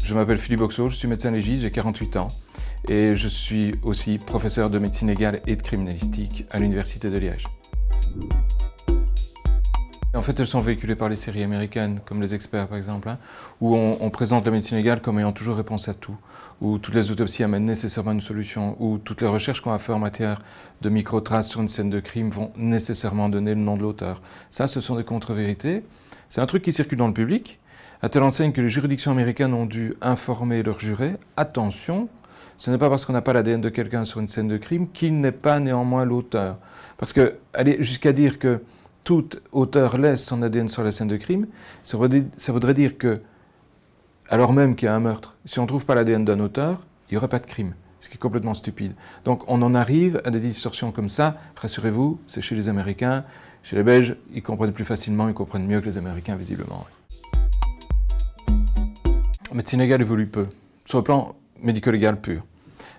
Je m'appelle Philippe Boxeau, je suis médecin légiste, j'ai 48 ans et je suis aussi professeur de médecine légale et de criminalistique à l'Université de Liège. En fait, elles sont véhiculées par les séries américaines, comme Les Experts par exemple, où on présente la médecine légale comme ayant toujours réponse à tout, où toutes les autopsies amènent nécessairement une solution, où toutes les recherches qu'on va faire en matière de microtraces sur une scène de crime vont nécessairement donner le nom de l'auteur. Ça, ce sont des contre-vérités. C'est un truc qui circule dans le public, à telle enseigne que les juridictions américaines ont dû informer leurs jurés. Attention, ce n'est pas parce qu'on n'a pas l'ADN de quelqu'un sur une scène de crime qu'il n'est pas néanmoins l'auteur. Parce que aller jusqu'à dire que tout auteur laisse son ADN sur la scène de crime, ça voudrait dire que, alors même qu'il y a un meurtre, si on ne trouve pas l'ADN d'un auteur, il n'y aurait pas de crime, ce qui est complètement stupide. Donc on en arrive à des distorsions comme ça. Rassurez-vous, c'est chez les Américains. Chez les Belges, ils comprennent plus facilement, ils comprennent mieux que les Américains visiblement. La médecine légale évolue peu, sur le plan médico-légal pur.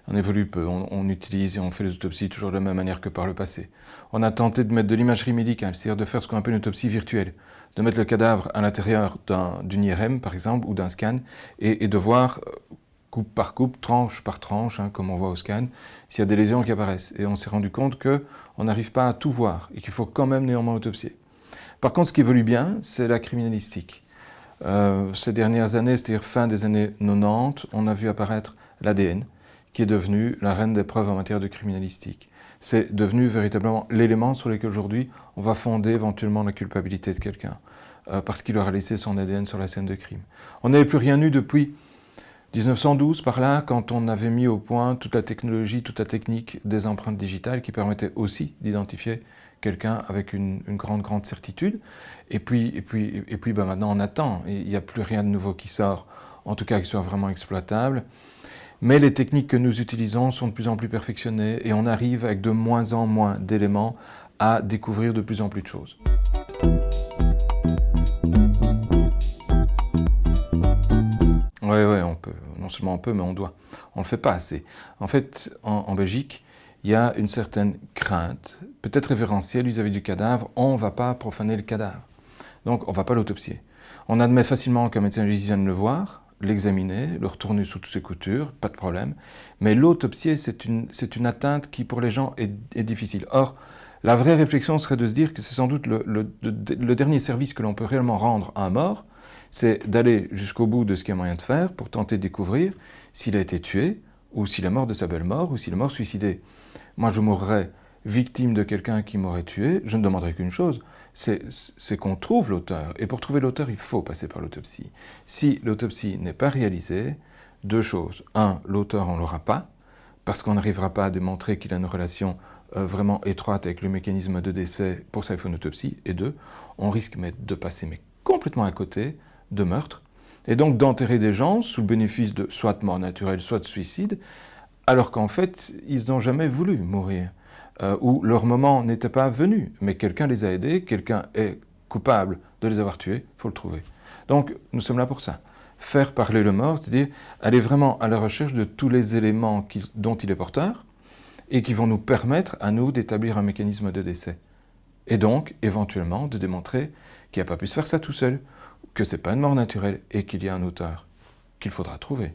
On évolue peu, on utilise et on fait les autopsies toujours de la même manière que par le passé. On a tenté de mettre de l'imagerie médicale, c'est-à-dire de faire ce qu'on appelle une autopsie virtuelle, de mettre le cadavre à l'intérieur d'une IRM par exemple, ou d'un scan, et de voir coupe par coupe, tranche par tranche, comme on voit au scan, s'il y a des lésions qui apparaissent. Et on s'est rendu compte qu'on n'arrive pas à tout voir et qu'il faut quand même néanmoins autopsier. Par contre, ce qui évolue bien, c'est la criminalistique. Ces dernières années, c'est-à-dire fin des années 90, on a vu apparaître l'ADN, qui est devenu la reine des preuves en matière de criminalistique. C'est devenu véritablement l'élément sur lequel aujourd'hui on va fonder éventuellement la culpabilité de quelqu'un, parce qu'il aura laissé son ADN sur la scène de crime. On n'avait plus rien eu depuis 1912, par là, quand on avait mis au point toute la technologie, toute la technique des empreintes digitales qui permettait aussi d'identifier quelqu'un avec une grande certitude. Et puis maintenant on attend, et il n'y a plus rien de nouveau qui sort, en tout cas qui soit vraiment exploitable. Mais les techniques que nous utilisons sont de plus en plus perfectionnées et on arrive avec de moins en moins d'éléments à découvrir de plus en plus de choses. Oui, on peut. Non seulement on peut, mais on doit. On ne le fait pas assez. En fait, en Belgique, il y a une certaine crainte, peut-être révérentielle vis-à-vis du cadavre. On ne va pas profaner le cadavre. Donc on ne va pas l'autopsier. On admet facilement qu'un médecin légiste vienne le voir, l'examiner, le retourner sous toutes ses coutures, pas de problème. Mais l'autopsie, c'est une atteinte qui, pour les gens, est difficile. Or, la vraie réflexion serait de se dire que c'est sans doute le dernier service que l'on peut réellement rendre à un mort, c'est d'aller jusqu'au bout de ce qu'il y a moyen de faire pour tenter de découvrir s'il a été tué, ou s'il est mort de sa belle mort, ou s'il est mort suicidé. Moi, je mourrais victime de quelqu'un qui m'aurait tué, je ne demanderais qu'une chose, c'est qu'on trouve l'auteur. Et pour trouver l'auteur, il faut passer par l'autopsie. Si l'autopsie n'est pas réalisée, deux choses. Un, l'auteur, on ne l'aura pas, parce qu'on n'arrivera pas à démontrer qu'il a une relation vraiment étroite avec le mécanisme de décès, pour ça il faut une autopsie. Et deux, on risque de passer complètement à côté de meurtre, et donc d'enterrer des gens sous le bénéfice de soit de mort naturelle, soit de suicide, alors qu'en fait, ils n'ont jamais voulu mourir. Où leur moment n'était pas venu, mais quelqu'un les a aidés, quelqu'un est coupable de les avoir tués, il faut le trouver. Donc nous sommes là pour ça. Faire parler le mort, c'est-à-dire aller vraiment à la recherche de tous les éléments dont il est porteur et qui vont nous permettre à nous d'établir un mécanisme de décès. Et donc, éventuellement, de démontrer qu'il n'a pas pu se faire ça tout seul, que ce n'est pas une mort naturelle et qu'il y a un auteur qu'il faudra trouver.